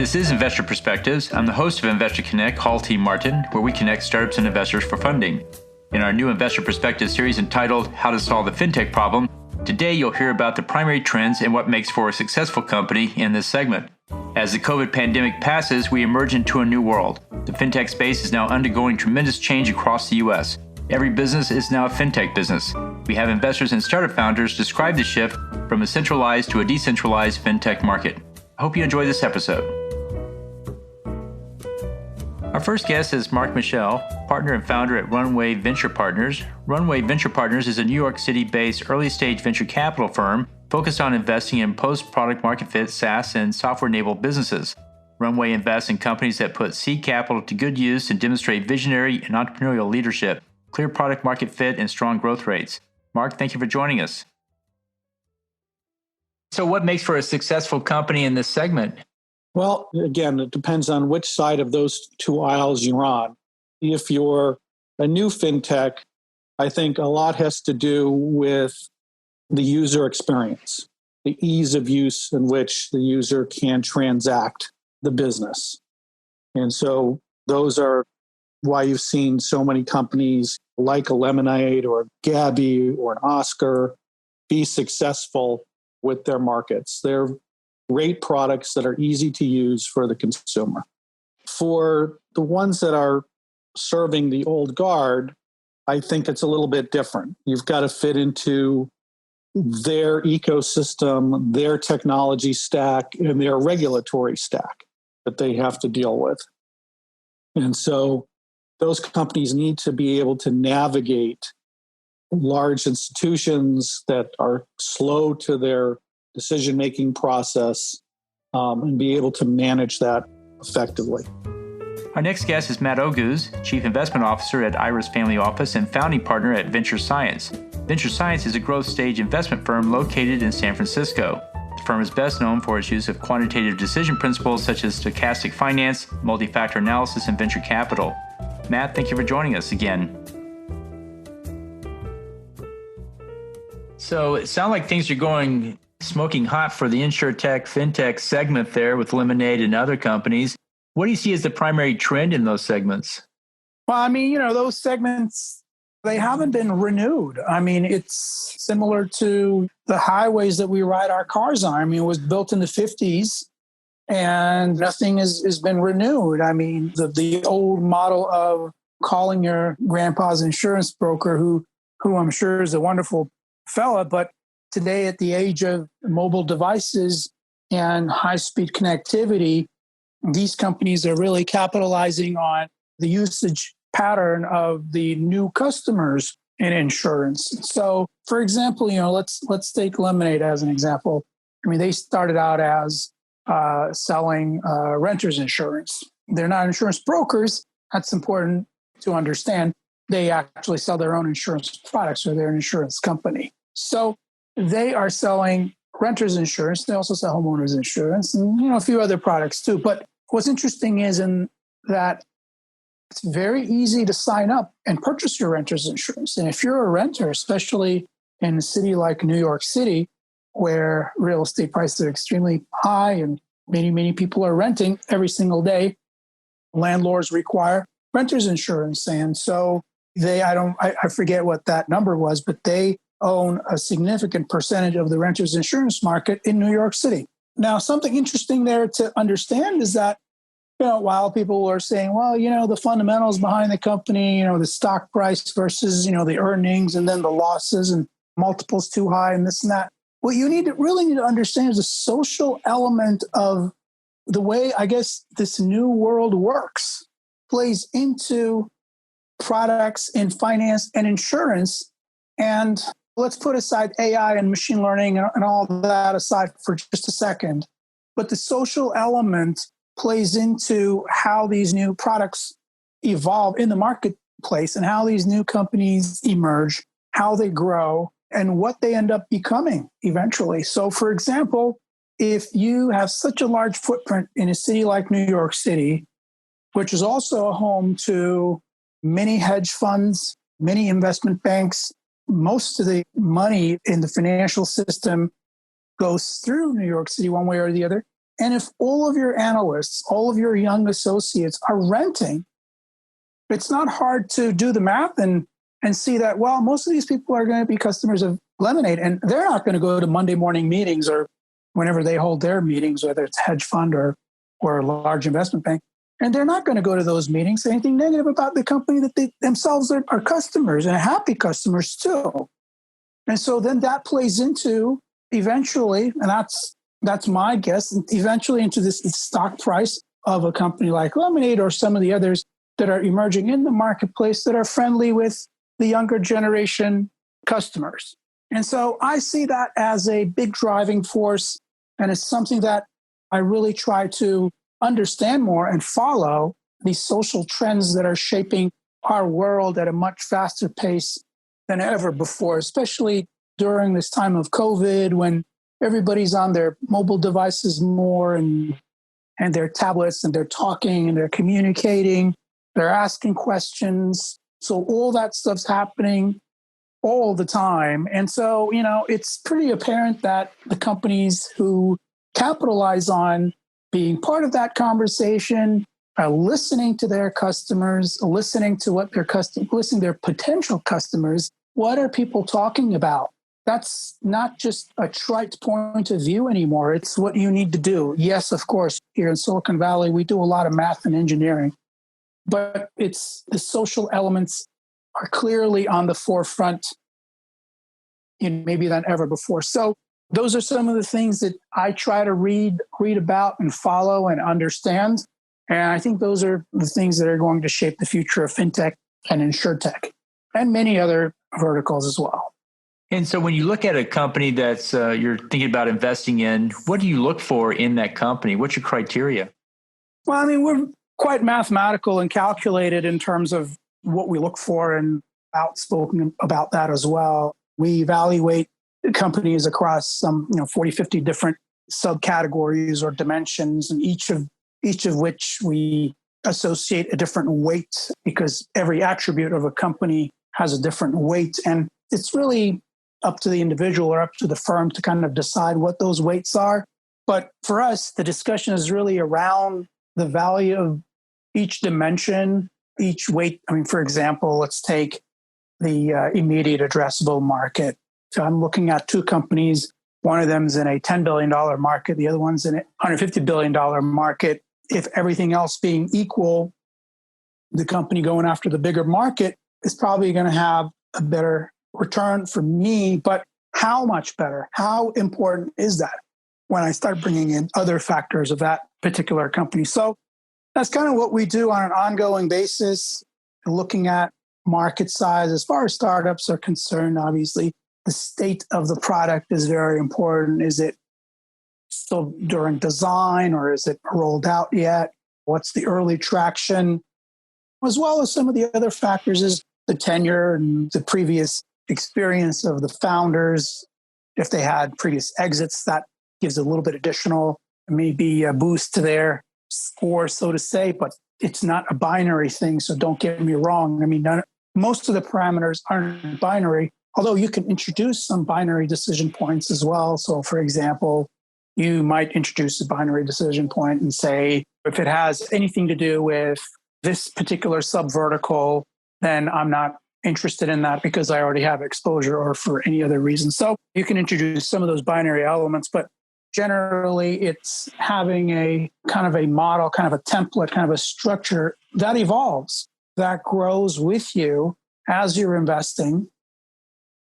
This is Investor Perspectives. I'm the host of Investor Connect, Call Team Martin, where we connect startups and investors for funding. In our new Investor Perspectives series entitled How to Solve the Fintech Problem, today you'll hear about the primary trends and what makes for a successful company in this segment. As the COVID pandemic passes, we emerge into a new world. The fintech space is now undergoing tremendous change across the U.S. Every business is now a fintech business. We have investors and startup founders describe the shift from a centralized to a decentralized fintech market. I hope you enjoy this episode. Our first guest is Marc Michel, partner and founder at Runway Venture Partners. Runway Venture Partners is a New York City-based early-stage venture capital firm focused on investing in post-product market fit SaaS and software-enabled businesses. Runway invests in companies that put seed capital to good use and demonstrate visionary and entrepreneurial leadership, clear product market fit, and strong growth rates. Marc, thank you for joining us. So what makes for a successful company in this segment? Well, again, it depends on which side of those two aisles you're on. If you're a new fintech, I think a lot has to do with the user experience, the ease of use in which the user can transact the business. And so those are why you've seen so many companies like a Lemonade or Gabby or an Oscar be successful with their markets. They're great products that are easy to use for the consumer. For the ones that are serving the old guard, I think it's a little bit different. You've got to fit into their ecosystem, their technology stack, and their regulatory stack that they have to deal with. And so those companies need to be able to navigate large institutions that are slow to their decision-making process and be able to manage that effectively. Our next guest is Matt Oguz, Chief Investment Officer at Iris Family Office and founding partner at Venture Science. Venture Science is a growth stage investment firm located in San Francisco. The firm is best known for its use of quantitative decision principles such as stochastic finance, multi-factor analysis, and venture capital. Matt, thank you for joining us again. So it sounds like things are going smoking hot for the insurtech, fintech segment there with Lemonade and other companies. What do you see as the primary trend in those segments? Well, I mean, those segments, they haven't been renewed. I mean, it's similar to the highways that we ride our cars on. I mean, it was built in the 50s and nothing has been renewed. I mean, the old model of calling your grandpa's insurance broker, who I'm sure is a wonderful fella, but today, at the age of mobile devices and high-speed connectivity, these companies are really capitalizing on the usage pattern of the new customers in insurance. So, for example, let's take Lemonade as an example. I mean, they started out as selling renters insurance. They're not insurance brokers. That's important to understand. They actually sell their own insurance products, or they're an insurance company. So they are selling renters insurance. They also sell homeowners insurance and a few other products too. But what's interesting is in that it's very easy to sign up and purchase your renters insurance. And if you're a renter, especially in a city like New York City, where real estate prices are extremely high and many people are renting every single day, landlords require renters insurance. And so I forget what that number was, but they own a significant percentage of the renters insurance market in New York City. Now, something interesting there to understand is that, while people are saying, well, the fundamentals behind the company, the stock price versus, the earnings and then the losses and multiples too high and this and that. What you really need to understand is the social element of the way, I guess, this new world works plays into products in finance and insurance. And let's put aside AI and machine learning and all that aside for just a second. But the social element plays into how these new products evolve in the marketplace and how these new companies emerge, how they grow, and what they end up becoming eventually. So, for example, if you have such a large footprint in a city like New York City, which is also a home to many hedge funds, many investment banks, most of the money in the financial system goes through New York City one way or the other. And if all of your analysts, all of your young associates are renting, it's not hard to do the math and see that, well, most of these people are going to be customers of Lemonade, and they're not going to go to Monday morning meetings or whenever they hold their meetings, whether it's hedge fund or a large investment bank. And they're not going to go to those meetings, say anything negative about the company that they themselves are customers and happy customers too. And so then that plays into eventually, and that's my guess, eventually into this stock price of a company like Lemonade or some of the others that are emerging in the marketplace that are friendly with the younger generation customers. And so I see that as a big driving force, and it's something that I really try to understand more and follow these social trends that are shaping our world at a much faster pace than ever before, especially during this time of COVID when everybody's on their mobile devices more and their tablets, and they're talking and they're communicating, they're asking questions. So all that stuff's happening all the time. And so, it's pretty apparent that the companies who capitalize on being part of that conversation, listening to their customers, listening to what listening to their potential customers, what are people talking about? That's not just a trite point of view anymore. It's what you need to do. Yes, of course, here in Silicon Valley, we do a lot of math and engineering, but it's the social elements are clearly on the forefront maybe than ever before. So those are some of the things that I try to read about and follow and understand. And I think those are the things that are going to shape the future of fintech and insurtech and many other verticals as well. And so when you look at a company that's you're thinking about investing in, what do you look for in that company? What's your criteria? Well, I mean, we're quite mathematical and calculated in terms of what we look for, and outspoken about that as well. We evaluate companies across some 40, 50 different subcategories or dimensions, and each of which we associate a different weight, because every attribute of a company has a different weight. And it's really up to the individual or up to the firm to kind of decide what those weights are. But for us, the discussion is really around the value of each dimension, each weight. I mean, for example, let's take the immediate addressable market. So I'm looking at two companies. One of them is in a $10 billion market. The other one's in a $150 billion market. If everything else being equal, the company going after the bigger market is probably going to have a better return for me. But how much better? How important is that when I start bringing in other factors of that particular company? So that's kind of what we do on an ongoing basis, looking at market size. As far as startups are concerned, obviously, the state of the product is very important. Is it still during design, or is it rolled out yet? What's the early traction? As well as some of the other factors is the tenure and the previous experience of the founders. If they had previous exits, that gives a little bit additional, maybe a boost to their score, so to say, but it's not a binary thing. So don't get me wrong. I mean, most of the parameters aren't binary, although you can introduce some binary decision points as well. So for example, you might introduce a binary decision point and say, if it has anything to do with this particular subvertical, then I'm not interested in that because I already have exposure, or for any other reason. So you can introduce some of those binary elements, but generally it's having a kind of a model, kind of a template, kind of a structure that evolves, that grows with you as you're investing.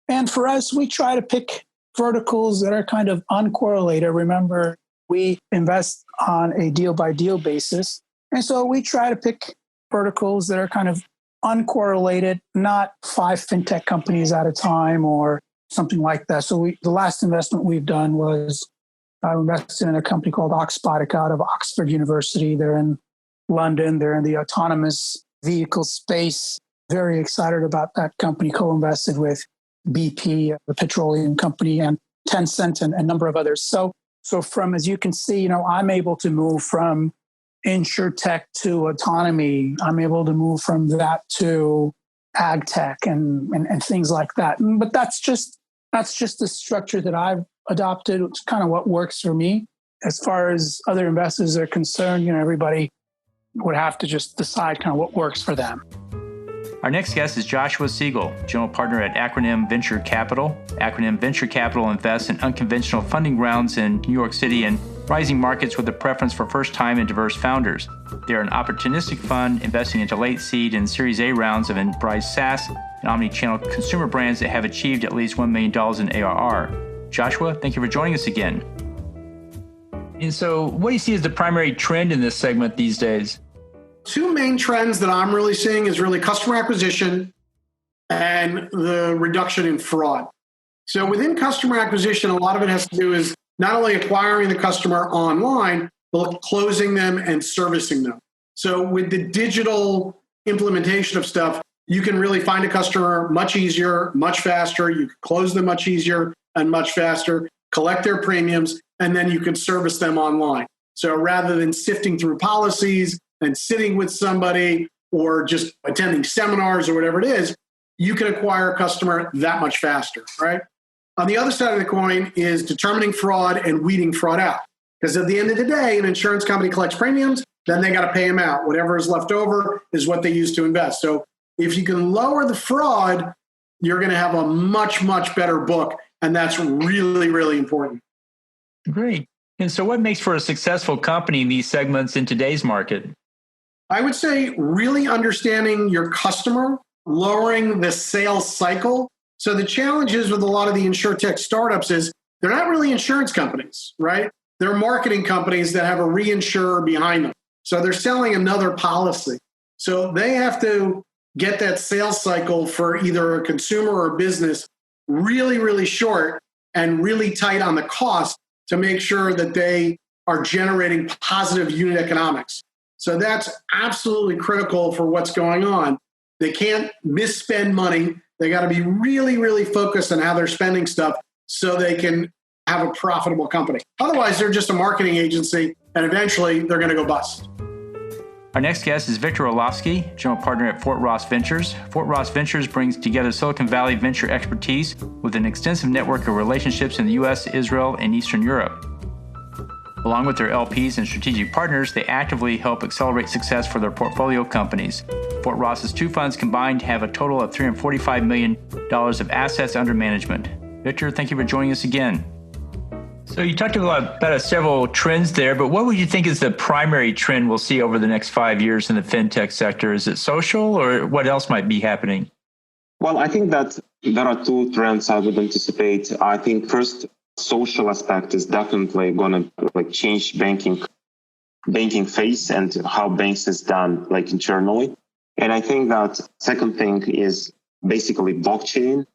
And for us, we try to pick verticals that are kind of uncorrelated. Remember, we invest on a deal by deal basis. And so we try to pick verticals that are kind of uncorrelated, not 5 fintech companies at a time or something like that. So the last investment we've done was I invested in a company called Oxbotic out of Oxford University. They're in London. They're in the autonomous vehicle space. Very excited about that company. Co-invested with BP, the petroleum company, and Tencent, and a number of others. So from, as you can see, I'm able to move from insurtech to autonomy. I'm able to move from that to ag tech and things like that. But that's just the structure that I've adopted. It's kind of what works for me. as far as other investors are concerned, everybody would have to just decide kind of what works for them. Our next guest is Joshua Siegel, general partner at Acronym Venture Capital. Acronym Venture Capital invests in unconventional funding rounds in New York City and rising markets with a preference for first-time and diverse founders. They are an opportunistic fund investing into late seed and Series A rounds of enterprise SaaS and omni-channel consumer brands that have achieved at least $1 million in ARR. Joshua, thank you for joining us again. And so what do you see as the primary trend in this segment these days? Two main trends that I'm really seeing is really customer acquisition and the reduction in fraud. So within customer acquisition, a lot of it has to do is not only acquiring the customer online, but closing them and servicing them. So with the digital implementation of stuff, you can really find a customer much easier, much faster. You can close them much easier and much faster, collect their premiums, and then you can service them online. So rather than sifting through policies and sitting with somebody or just attending seminars or whatever it is, you can acquire a customer that much faster, right? On the other side of the coin is determining fraud and weeding fraud out. Because at the end of the day, an insurance company collects premiums, then they got to pay them out. Whatever is left over is what they use to invest. So if you can lower the fraud, you're going to have a much, much better book. And that's really, really important. Great. And so what makes for a successful company in these segments in today's market? I would say really understanding your customer, lowering the sales cycle. So the challenges with a lot of the insurtech startups is they're not really insurance companies, right? They're marketing companies that have a reinsurer behind them. So they're selling another policy. So they have to get that sales cycle for either a consumer or a business really, really short and really tight on the cost to make sure that they are generating positive unit economics. So that's absolutely critical for what's going on. They can't misspend money. They got to be really, really focused on how they're spending stuff so they can have a profitable company. Otherwise, they're just a marketing agency, and eventually they're going to go bust. Our next guest is Victor Orlovskiy, general partner at Fort Ross Ventures. Fort Ross Ventures brings together Silicon Valley venture expertise with an extensive network of relationships in the U.S., Israel, and Eastern Europe. Along with their LPs and strategic partners, they actively help accelerate success for their portfolio companies. Fort Ross's two funds combined have a total of $345 million of assets under management. Victor, thank you for joining us again. So you talked about several trends there, but what would you think is the primary trend we'll see over the next 5 years in the fintech sector? Is it social, or what else might be happening? Well, I think that there are two trends I would anticipate. I think first, social aspect is definitely going to change banking phase and how banks is done internally. And I think that second thing is basically blockchain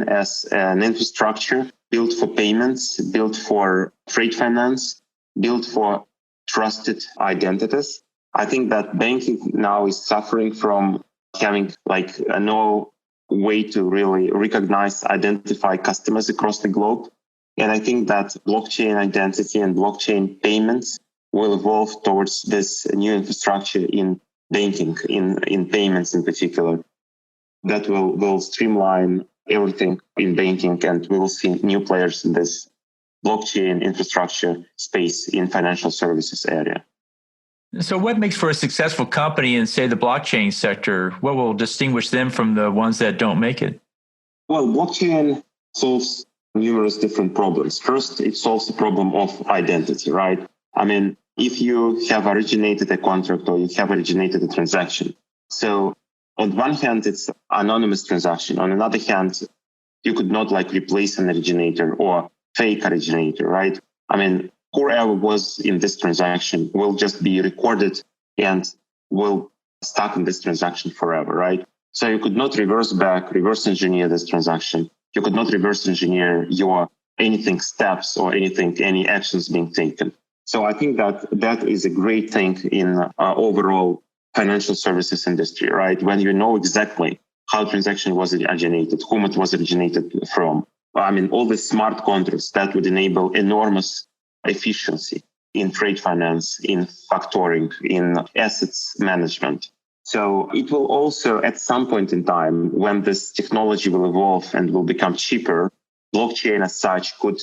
as an infrastructure built for payments, built for trade finance, built for trusted identities. I think that banking now is suffering from having no way to really recognize, identify customers across the globe. And I think that blockchain identity and blockchain payments will evolve towards this new infrastructure in banking, in payments in particular, that will streamline everything in banking, and we will see new players in this blockchain infrastructure space in financial services area. So what makes for a successful company in, say, the blockchain sector? What will distinguish them from the ones that don't make it? Well, blockchain solves numerous different problems. First, it solves the problem of identity, right? I mean, if you have originated a contract or you have originated a transaction, so on one hand, it's anonymous transaction. On another hand, you could not replace an originator or fake originator, right? I mean, whoever was in this transaction will just be recorded and will stuck in this transaction forever, right? So you could not reverse engineer this transaction. You could not reverse engineer your steps or any actions being taken. So I think that is a great thing in overall financial services industry, right? When you know exactly how transaction was originated, whom it was originated from. I mean, all the smart contracts that would enable enormous efficiency in trade finance, in factoring, in assets management. So it will also, at some point in time, when this technology will evolve and will become cheaper, blockchain as such could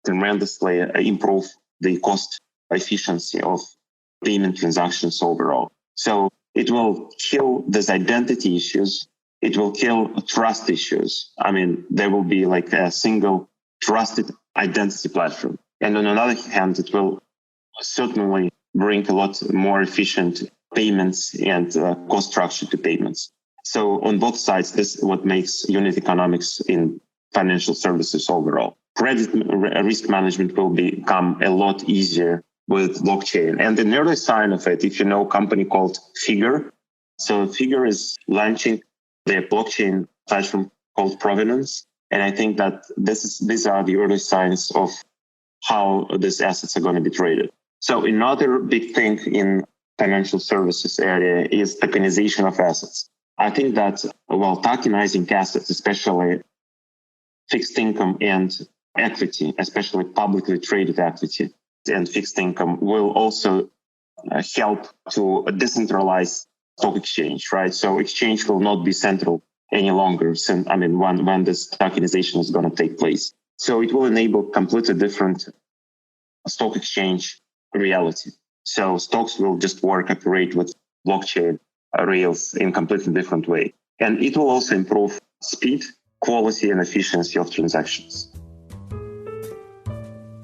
tremendously improve the cost efficiency of payment transactions overall. So it will kill these identity issues. It will kill trust issues. I mean, there will be like a single trusted identity platform. And on the other hand, it will certainly bring a lot more efficient payments and cost structure to payments. So on both sides, this is what makes unit economics in financial services overall. Credit risk management will become a lot easier with blockchain. And an early sign of it, if you know a company called Figure. So Figure is launching their blockchain platform called Provenance. And I think that these are the early signs of how these assets are going to be traded. So another big thing in financial services area is tokenization of assets. I think that while tokenizing assets, especially fixed income and equity, especially publicly traded equity and fixed income, will also help to decentralize stock exchange, right? So exchange will not be central any longer. When this tokenization is going to take place. So it will enable completely different stock exchange reality. So stocks will just operate with blockchain rails in completely different way. And it will also improve speed, quality, and efficiency of transactions.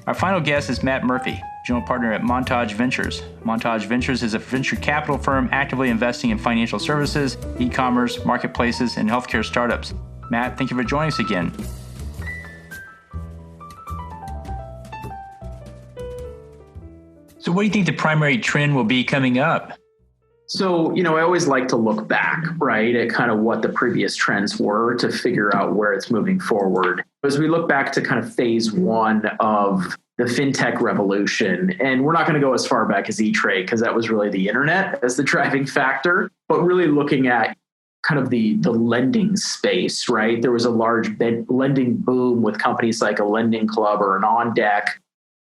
Our final guest is Matt Murphy, general partner at Montage Ventures. Montage Ventures is a venture capital firm actively investing in financial services, e-commerce, marketplaces, and healthcare startups. Matt, thank you for joining us again. So what do you think the primary trend will be coming up? So, I always like to look back, right, at kind of what the previous trends were to figure out where it's moving forward. As we look back to kind of phase one of the fintech revolution, and we're not going to go as far back as E-Trade because that was really the internet as the driving factor, but really looking at kind of the lending space, right? There was a large lending boom with companies like a Lending Club or an OnDeck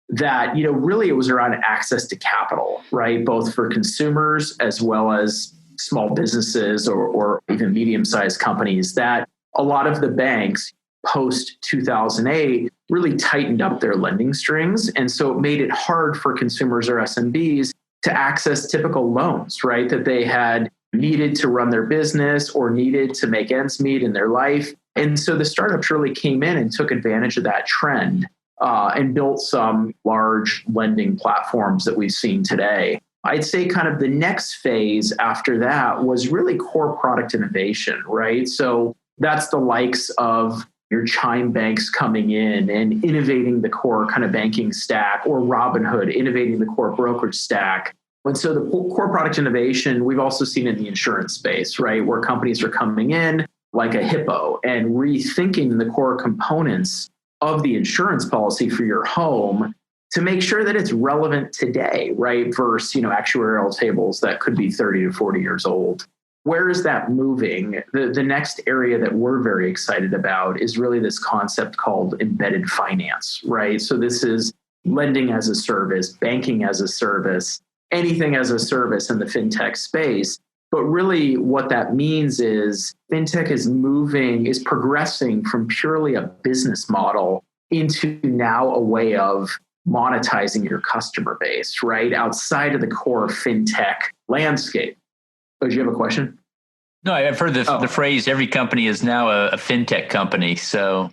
that, really it was around access to capital, right? Both for consumers as well as small businesses or even medium-sized companies, that a lot of the banks post 2008 really tightened up their lending strings. And so it made it hard for consumers or SMBs to access typical loans, right? That they had needed to run their business or needed to make ends meet in their life. And so the startups really came in and took advantage of that trend. And built some large lending platforms that we've seen today. I'd say kind of the next phase after that was really core product innovation, right? So that's the likes of your Chime banks coming in and innovating the core kind of banking stack, or Robinhood innovating the core brokerage stack. And so the core product innovation, we've also seen in the insurance space, right? Where companies are coming in like a Hippo and rethinking the core components of the insurance policy for your home to make sure that it's relevant today, right? Versus, actuarial tables that could be 30 to 40 years old. Where is that moving? The next area that we're very excited about is really this concept called embedded finance, right? So this is lending as a service, banking as a service, anything as a service in the fintech space. But really what that means is fintech is progressing from purely a business model into now a way of monetizing your customer base, right? Outside of the core fintech landscape. Oh, do you have a question? No, I've heard the phrase, every company is now a fintech company. So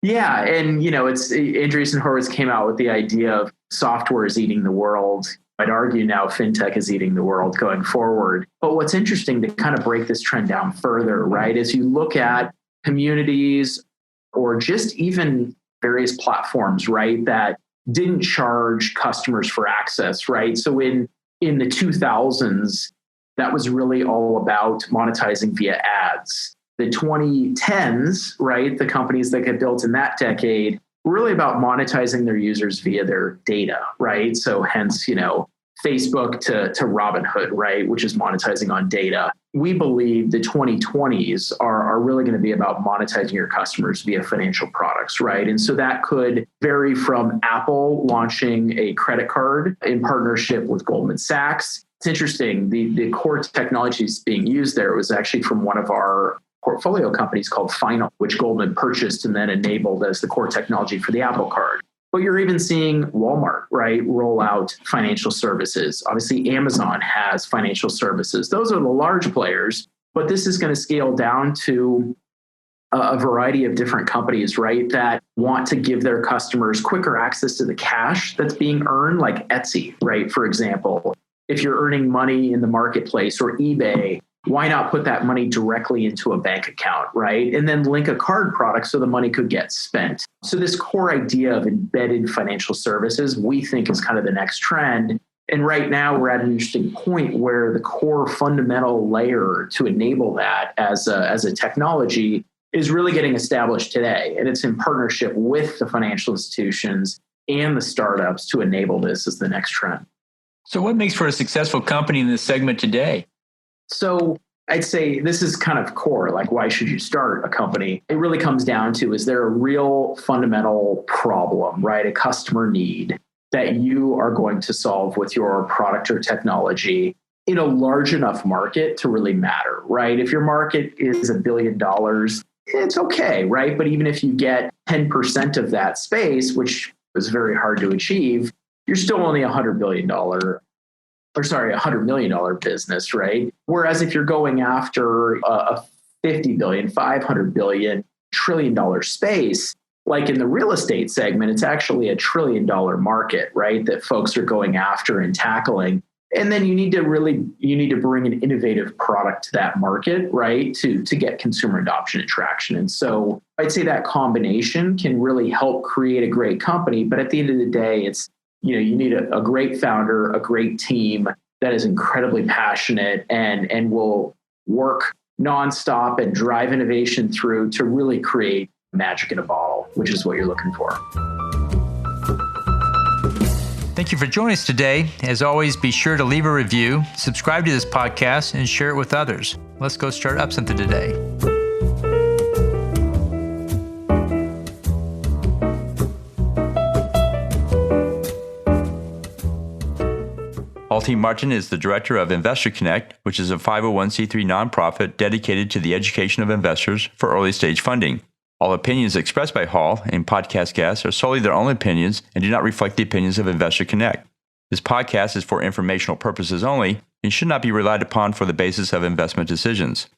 yeah. And, it's Andreessen Horowitz came out with the idea of software is eating the world. I'd argue now fintech is eating the world going forward. But what's interesting to kind of break this trend down further, right, is you look at communities or just even various platforms, right, that didn't charge customers for access, right? So in the 2000s, that was really all about monetizing via ads. The 2010s, right, the companies that get built in that decade, really about monetizing their users via their data, right? So hence, Facebook to Robinhood, right, which is monetizing on data. We believe the 2020s are really going to be about monetizing your customers via financial products, right? And so that could vary from Apple launching a credit card in partnership with Goldman Sachs. It's interesting, the core technologies being used there was actually from one of our portfolio companies called Final, which Goldman purchased and then enabled as the core technology for the Apple Card. But you're even seeing Walmart, right, roll out financial services. Obviously, Amazon has financial services. Those are the large players, but this is going to scale down to a variety of different companies, right, that want to give their customers quicker access to the cash that's being earned, like Etsy, right, for example. If you're earning money in the marketplace or eBay, why not put that money directly into a bank account, right? And then link a card product so the money could get spent. So this core idea of embedded financial services, we think is kind of the next trend. And right now we're at an interesting point where the core fundamental layer to enable that as a technology is really getting established today. And it's in partnership with the financial institutions and the startups to enable this as the next trend. So what makes for a successful company in this segment today? So I'd say this is kind of core, like why should you start a company? It really comes down to, is there a real fundamental problem, right? A customer need that you are going to solve with your product or technology in a large enough market to really matter, right? If your market is $1 billion, it's okay, right? But even if you get 10% of that space, which is very hard to achieve, you're still only $100 million business, right? Whereas if you're going after a 50 billion, 500 billion, $1 trillion space, like in the real estate segment, it's actually $1 trillion market, right? That folks are going after and tackling. And then you need to bring an innovative product to that market, right? To get consumer adoption and traction. And so I'd say that combination can really help create a great company. But at the end of the day, it's, you need a great founder, a great team that is incredibly passionate and will work nonstop and drive innovation through to really create magic in a bottle, which is what you're looking for. Thank you for joining us today. As always, be sure to leave a review, subscribe to this podcast, and share it with others. Let's go start up something today. Halti Martin is the director of Investor Connect, which is a 501c3 nonprofit dedicated to the education of investors for early stage funding. All opinions expressed by Hall and podcast guests are solely their own opinions and do not reflect the opinions of Investor Connect. This podcast is for informational purposes only and should not be relied upon for the basis of investment decisions.